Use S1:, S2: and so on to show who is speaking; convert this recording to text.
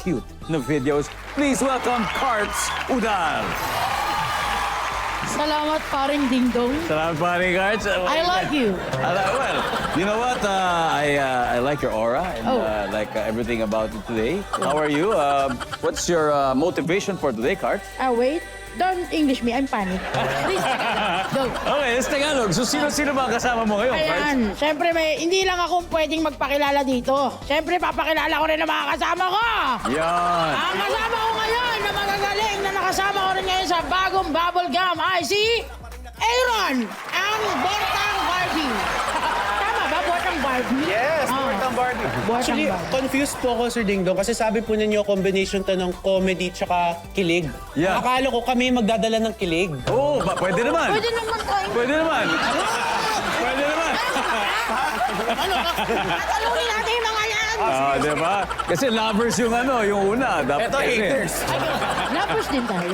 S1: cute na videos. Please welcome Karts Udal.
S2: Salamat paring Dingdong.
S1: Salamat pare, Karts.
S2: I like you.
S1: Well, you know what? I like your aura and like everything about it today. How are you? What's your motivation for today, Karts?
S2: Wait. Don't English me. I'm panic. Please, go.
S1: Okay, let's Tagalog. So, sino-sino ba ang kasama mo ngayon, Karts?
S2: Ayan. Siyempre, hindi lang ako pwedeng magpakilala dito. Siyempre, papakilala ko rin ang mga kasama ko.
S1: Yan.
S2: Ang kasama ko ngayon na magagaling na nakasama ko rin ngayon sa bagong bubble gum ay si Aaron, ang Bortang Barbie. Tama ba, Bortang Barbie?
S3: Yes, Bortang Barbie. Actually,
S2: Barbie.
S3: confused po ako, Sir Dingdong, kasi sabi po ninyo combination to ng comedy tsaka kilig.
S1: Yeah.
S3: Akala ko kami magdadala ng kilig.
S1: Oo, pwede naman.
S2: Pwede naman tayo.
S1: Pwede naman. Pwede naman.
S2: Talunin natin yung mga yan.
S1: Diba? Kasi lovers yung yung una. Dapat
S3: Ito, haters.
S2: Lapos din tayo.